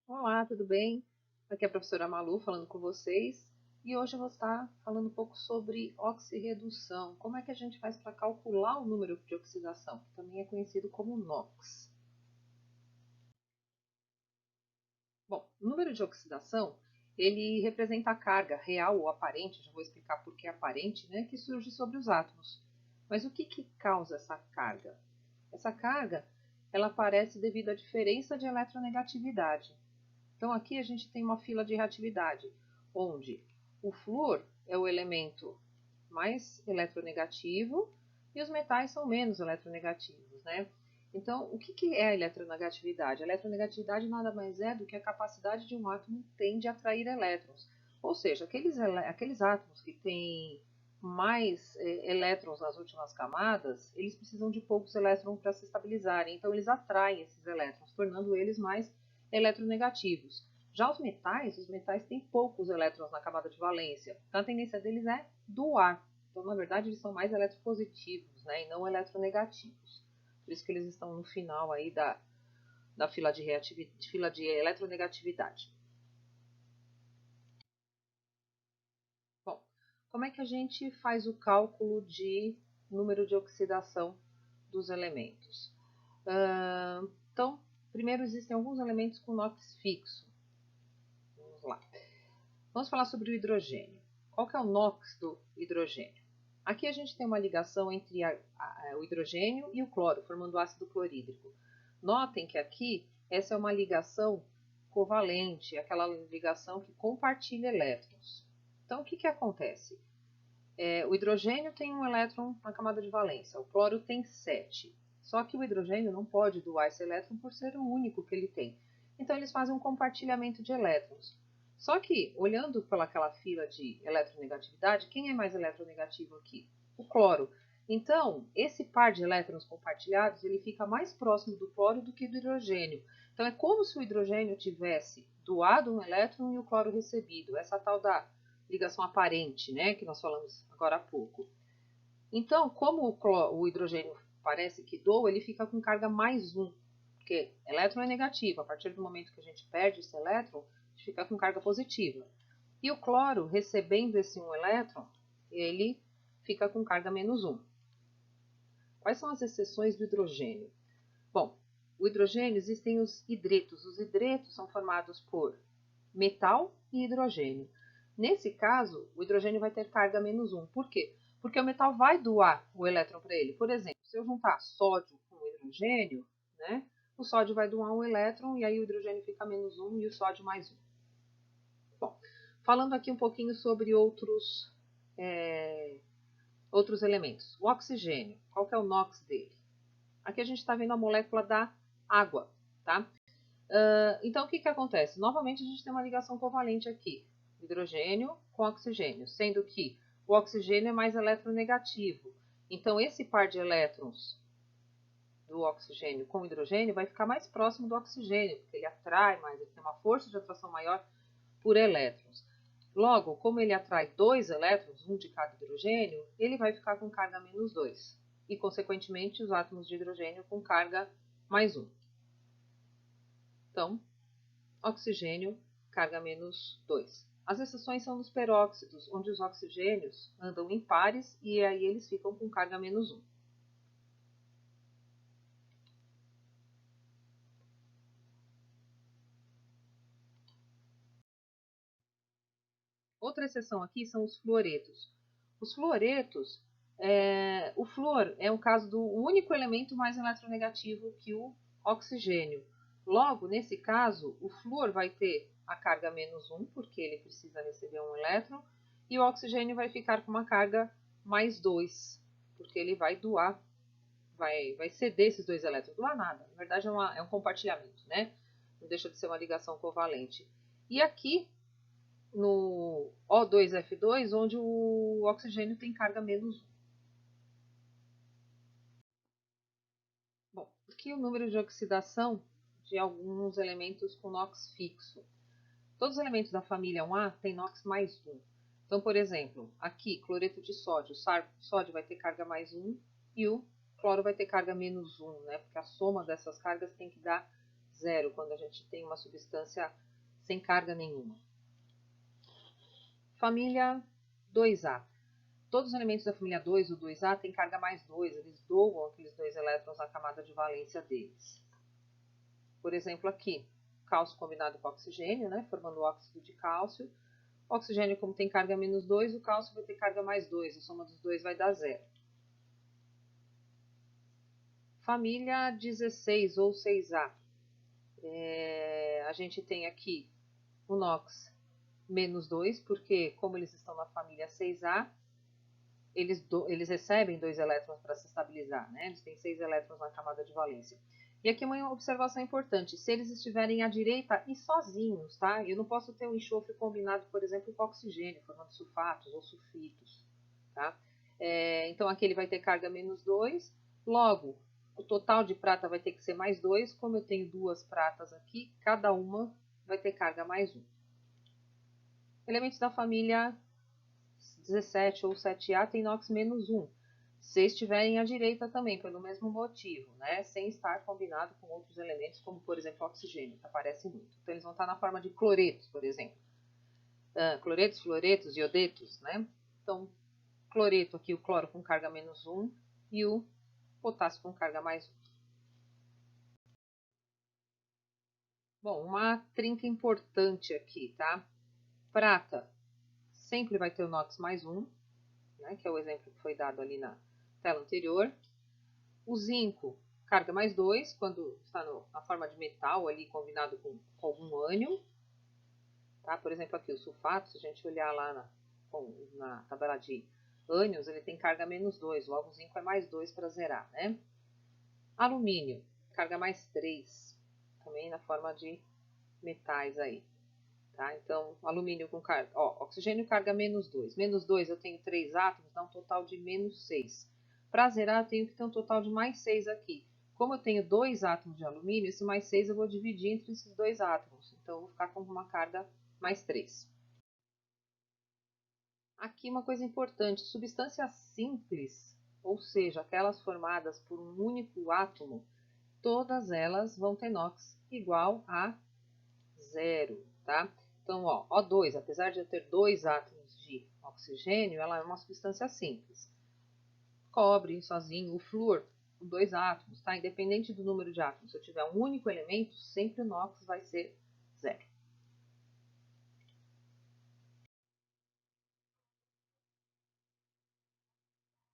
Olá, tudo bem? Aqui é a professora Malu falando com vocês e hoje eu vou estar falando um pouco sobre oxirredução. Como é que a gente faz para calcular o número de oxidação, que também é conhecido como NOx. Bom, o número de oxidação, ele representa a carga real ou aparente, já vou explicar por que aparente, né, que surge sobre os átomos. Mas o que causa essa carga? Essa carga, ela aparece devido à diferença de eletronegatividade. Então aqui a gente tem uma fila de reatividade, onde o flúor é o elemento mais eletronegativo e os metais são menos eletronegativos, né? Então, o que é a eletronegatividade? A eletronegatividade nada mais é do que a capacidade de um átomo tem de atrair elétrons. Ou seja, aqueles átomos que têm mais elétrons nas últimas camadas, eles precisam de poucos elétrons para se estabilizarem. Então, eles atraem esses elétrons, tornando eles mais eletronegativos. Já os metais têm poucos elétrons na camada de valência. Então, a tendência deles é doar. Então, na verdade, eles são mais eletropositivos, né, e não eletronegativos. Por isso que eles estão no final aí da fila de eletronegatividade. Bom, como é que a gente faz o cálculo de número de oxidação dos elementos? Então, primeiro existem alguns elementos com NOx fixo. Vamos lá. Vamos falar sobre o hidrogênio. Qual que é o NOx do hidrogênio? Aqui a gente tem uma ligação entre o hidrogênio e o cloro, formando ácido clorídrico. Notem que aqui essa é uma ligação covalente, aquela ligação que compartilha elétrons. Então, o que acontece? O hidrogênio tem um elétron na camada de valência, o cloro tem 7. Só que o hidrogênio não pode doar esse elétron por ser o único que ele tem. Então, eles fazem um compartilhamento de elétrons. Só que, olhando pelaquela fila de eletronegatividade, quem é mais eletronegativo aqui? O cloro. Então, esse par de elétrons compartilhados, ele fica mais próximo do cloro do que do hidrogênio. Então, é como se o hidrogênio tivesse doado um elétron e o cloro recebido. Essa tal da ligação aparente, né, que nós falamos agora há pouco. Então, como o hidrogênio parece que doa, ele fica com carga mais 1, porque elétron é negativo. A partir do momento que a gente perde esse elétron, a gente fica com carga positiva. E o cloro, recebendo esse 1 elétron, ele fica com carga menos 1. Quais são as exceções do hidrogênio? Bom, o hidrogênio existem os hidretos. Os hidretos são formados por metal e hidrogênio. Nesse caso, o hidrogênio vai ter carga menos 1. Por quê? Porque o metal vai doar o elétron para ele. Por exemplo, se eu juntar sódio com hidrogênio, né, o sódio vai doar um elétron e aí o hidrogênio fica menos 1 e o sódio mais 1. Bom, falando aqui um pouquinho sobre outros elementos. O oxigênio, qual que é o NOx dele? Aqui a gente está vendo a molécula da água, tá? Então, o que acontece? Novamente, a gente tem uma ligação covalente aqui, hidrogênio com oxigênio, sendo que o oxigênio é mais eletronegativo. Então, esse par de elétrons do oxigênio com o hidrogênio vai ficar mais próximo do oxigênio, porque ele atrai mais, ele tem uma força de atração maior por elétrons. Logo, como ele atrai 2 elétrons, um de cada hidrogênio, ele vai ficar com carga menos 2. E, consequentemente, os átomos de hidrogênio com carga mais 1. Então, oxigênio, carga menos 2. As exceções são nos peróxidos, onde os oxigênios andam em pares e aí eles ficam com carga menos 1. Outra exceção aqui são os fluoretos. Os fluoretos, o flúor é o caso do único elemento mais eletronegativo que o oxigênio. Logo, nesse caso, o flúor vai ter a carga menos 1, porque ele precisa receber um elétron, e o oxigênio vai ficar com uma carga mais 2, porque ele vai doar, vai ceder esses 2 elétrons. Doar nada, na verdade é um compartilhamento, né? Não deixa de ser uma ligação covalente. E aqui, no O2F2, onde o oxigênio tem carga menos 1. Bom, aqui o número de oxidação de alguns elementos com NOx fixo. Todos os elementos da família 1A têm NOx mais 1. Então, por exemplo, aqui, cloreto de sódio. O sódio vai ter carga mais 1 e o cloro vai ter carga menos 1, né? Porque a soma dessas cargas tem que dar zero quando a gente tem uma substância sem carga nenhuma. Família 2A. Todos os elementos da família 2 ou 2A têm carga mais 2, eles doam aqueles 2 elétrons na camada de valência deles. Por exemplo, aqui, cálcio combinado com oxigênio, né, formando o óxido de cálcio. O oxigênio, como tem carga menos 2, o cálcio vai ter carga mais 2, a soma dos dois vai dar 0. Família 16 ou 6A. A gente tem aqui o NOx menos 2, porque como eles estão na família 6A, eles recebem 2 elétrons para se estabilizar, né? Eles têm 6 elétrons na camada de valência. E aqui uma observação importante, se eles estiverem à direita e sozinhos, tá? Eu não posso ter um enxofre combinado, por exemplo, com oxigênio, formando sulfatos ou sulfitos, tá? Então aqui ele vai ter carga menos 2, logo o total de prata vai ter que ser mais 2, como eu tenho duas pratas aqui, cada uma vai ter carga mais 1. Elementos da família 17 ou 7A tem NOx menos 1. Se estiverem à direita também, pelo mesmo motivo, né? Sem estar combinado com outros elementos, como por exemplo o oxigênio, que aparece muito. Então eles vão estar na forma de cloretos, por exemplo. Cloretos, fluoretos, iodetos, né? Então, cloreto aqui, o cloro com carga menos 1 e o potássio com carga mais 1. Bom, uma trinca importante aqui, tá? Prata sempre vai ter o NOx mais 1, né? Que é o exemplo que foi dado ali na tela anterior. O zinco, carga mais 2, quando está na forma de metal ali combinado com algum ânion. Tá? Por exemplo, aqui o sulfato, se a gente olhar lá na tabela de ânions, ele tem carga menos 2, logo o zinco é mais 2 para zerar, né? Alumínio, carga mais 3, também na forma de metais aí. Tá? Então, alumínio com carga, oxigênio carga menos 2. Menos 2 eu tenho 3 átomos, dá um total de menos 6. Para zerar, eu tenho que ter um total de mais 6 aqui. Como eu tenho 2 átomos de alumínio, esse mais 6 eu vou dividir entre esses 2 átomos. Então, eu vou ficar com uma carga mais 3. Aqui uma coisa importante, substâncias simples, ou seja, aquelas formadas por um único átomo, todas elas vão ter NOx igual a 0, tá? Então, O2, apesar de eu ter 2 átomos de oxigênio, ela é uma substância simples. Cobre sozinho, o flúor, com 2 átomos, tá? Independente do número de átomos, se eu tiver um único elemento, sempre o NOx vai ser 0.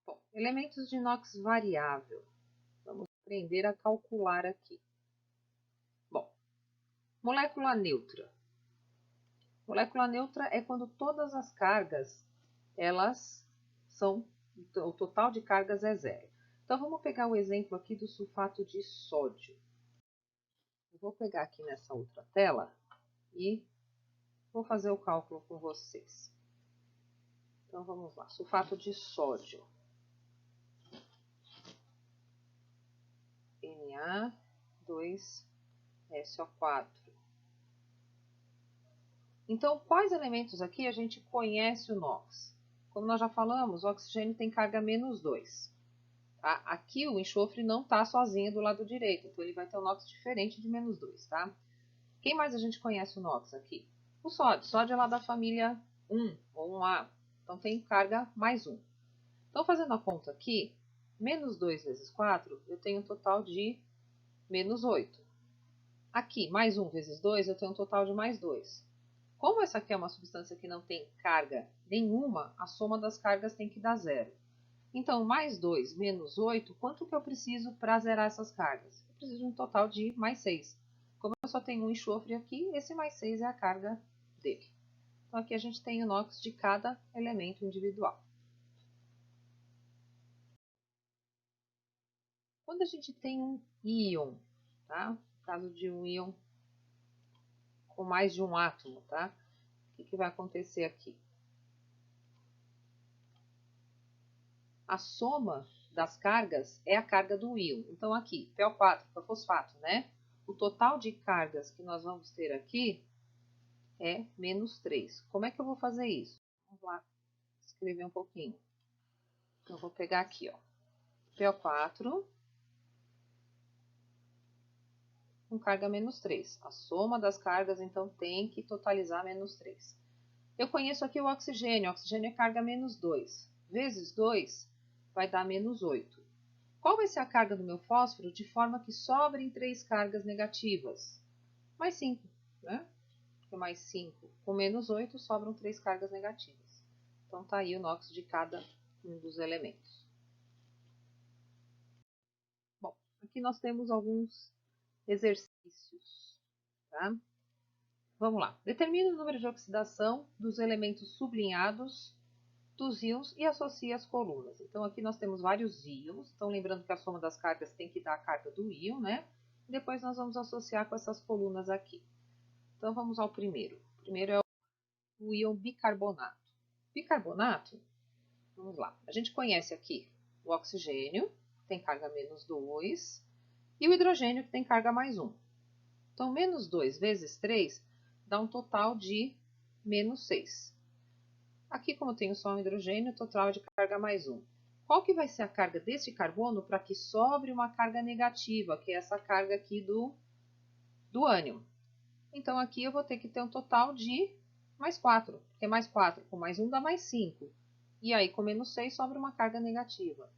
Bom, elementos de NOx variável. Vamos aprender a calcular aqui. Bom, molécula neutra. Molécula neutra é quando todas as cargas, elas são, o total de cargas é 0. Então, vamos pegar o exemplo aqui do sulfato de sódio. Eu vou pegar aqui nessa outra tela e vou fazer o cálculo com vocês. Então, vamos lá. Sulfato de sódio. Na2SO4. Então, quais elementos aqui a gente conhece o NOx? Como nós já falamos, o oxigênio tem carga menos 2. Tá? Aqui o enxofre não está sozinho do lado direito, então ele vai ter um NOx diferente de menos 2. Tá? Quem mais a gente conhece o NOx aqui? O sódio. Sódio é lá da família 1 ou 1A, então tem carga mais 1. Então, fazendo a conta aqui, menos 2 vezes 4, eu tenho um total de menos 8. Aqui, mais 1 vezes 2, eu tenho um total de mais 2. Como essa aqui é uma substância que não tem carga nenhuma, a soma das cargas tem que dar 0. Então, mais 2 menos 8, quanto que eu preciso para zerar essas cargas? Eu preciso de um total de mais 6. Como eu só tenho um enxofre aqui, esse mais 6 é a carga dele. Então, aqui a gente tem o NOx de cada elemento individual. Quando a gente tem um íon, tá? No caso de um íon com mais de um átomo, tá? O que vai acontecer aqui? A soma das cargas é a carga do íon. Então, aqui, PO4, que é o fosfato, né? O total de cargas que nós vamos ter aqui é menos 3. Como é que eu vou fazer isso? Vamos lá escrever um pouquinho. Então, eu vou pegar aqui, ó, PO4 com carga menos 3. A soma das cargas, então, tem que totalizar menos 3. Eu conheço aqui o oxigênio é carga menos 2. Vezes 2 vai dar menos 8. Qual vai ser a carga do meu fósforo de forma que sobrem 3 cargas negativas? Mais 5, né? Porque mais 5 com menos 8 sobram 3 cargas negativas. Então, tá aí o NOx de cada um dos elementos. Bom, aqui nós temos alguns exercícios, tá? Vamos lá. Determine o número de oxidação dos elementos sublinhados dos íons e associe as colunas. Então, aqui nós temos vários íons. Então, lembrando que a soma das cargas tem que dar a carga do íon, né? Depois nós vamos associar com essas colunas aqui. Então, vamos ao primeiro. O primeiro é o íon bicarbonato. Bicarbonato, vamos lá. A gente conhece aqui o oxigênio, que tem carga menos 2, e o hidrogênio, que tem carga mais 1. Então, menos 2 vezes 3 dá um total de menos 6. Aqui, como tenho só um hidrogênio, total de carga mais 1. Qual que vai ser a carga deste carbono para que sobre uma carga negativa, que é essa carga aqui do ânion? Então, aqui eu vou ter que ter um total de mais 4, porque mais 4 com mais 1 dá mais 5. E aí, com menos 6, sobra uma carga negativa.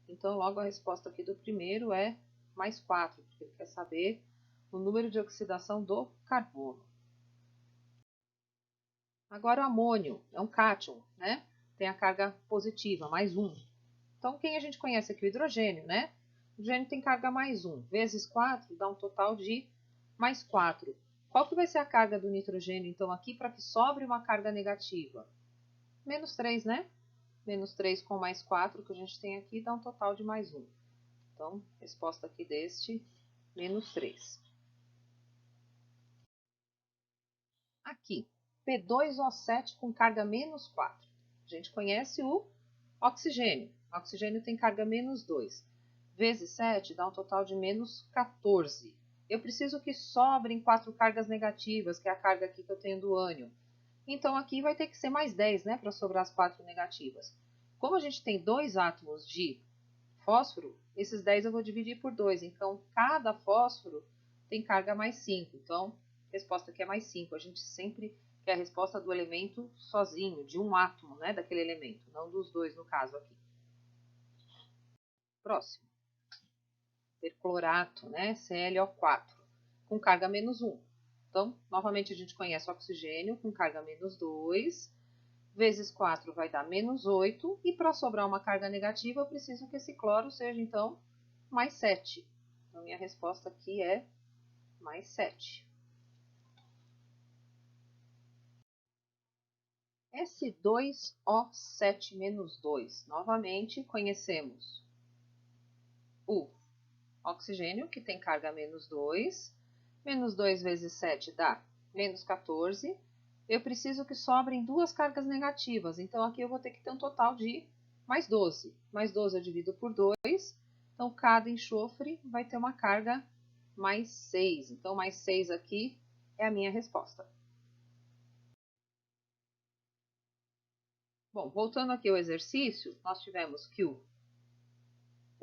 Então, logo a resposta aqui do primeiro é mais 4, porque ele quer saber o número de oxidação do carbono. Agora, o amônio é um cátion, né? Tem a carga positiva, mais 1. Então, quem a gente conhece aqui? O hidrogênio, né? O hidrogênio tem carga mais 1. Vezes 4 dá um total de mais 4. Qual que vai ser a carga do nitrogênio, então, aqui, para que sobre uma carga negativa? Menos 3, né? Menos 3 com mais 4 que a gente tem aqui dá um total de mais 1. Então, resposta aqui deste, menos 3. Aqui, P2O7 com carga menos 4. A gente conhece o oxigênio. O oxigênio tem carga menos 2. Vezes 7 dá um total de menos 14. Eu preciso que sobrem 4 cargas negativas, que é a carga aqui que eu tenho do ânion. Então, aqui vai ter que ser mais 10, né, para sobrar as 4 negativas. Como a gente tem 2 átomos de fósforo, esses 10 eu vou dividir por 2. Então, cada fósforo tem carga mais 5. Então, a resposta aqui é mais 5. A gente sempre quer a resposta do elemento sozinho, de um átomo, né, daquele elemento, não dos dois no caso aqui. Próximo. Perclorato, né, ClO4, com carga menos 1. Então, novamente a gente conhece o oxigênio com carga menos 2. Vezes 4 vai dar menos 8. E para sobrar uma carga negativa, eu preciso que esse cloro seja, então, mais 7. Então, minha resposta aqui é mais 7. S2O7-2. Novamente, conhecemos o oxigênio, que tem carga menos 2. Menos 2 vezes 7 dá menos 14. Eu preciso que sobrem 2 cargas negativas. Então, aqui eu vou ter que ter um total de mais 12. Mais 12 eu divido por 2. Então, cada enxofre vai ter uma carga mais 6. Então, mais 6 aqui é a minha resposta. Bom, voltando aqui ao exercício, nós tivemos que o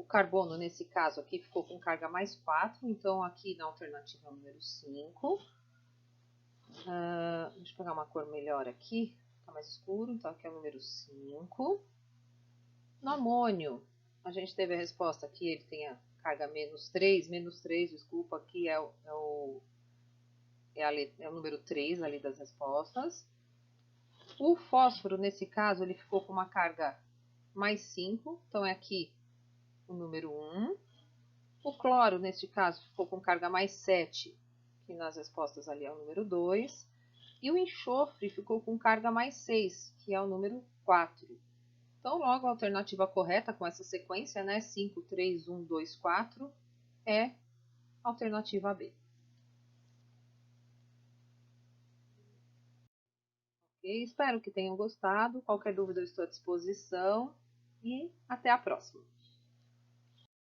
carbono, nesse caso aqui, ficou com carga mais 4. Então, aqui na alternativa número 5. Deixa eu pegar uma cor melhor aqui, tá mais escuro, então aqui é o número 5. No amônio, a gente teve a resposta aqui, ele tem a carga menos 3, desculpa, aqui é o número 3 ali das respostas. O fósforo, nesse caso, ele ficou com uma carga mais 5, então é aqui o número 1. O cloro, neste caso, ficou com carga mais 7, que nas respostas ali é o número 2. E o enxofre ficou com carga mais 6, que é o número 4. Então, logo a alternativa correta com essa sequência, né, 5, 3, 1, 2, 4, é a alternativa B. Okay? Espero que tenham gostado. Qualquer dúvida eu estou à disposição. E até a próxima.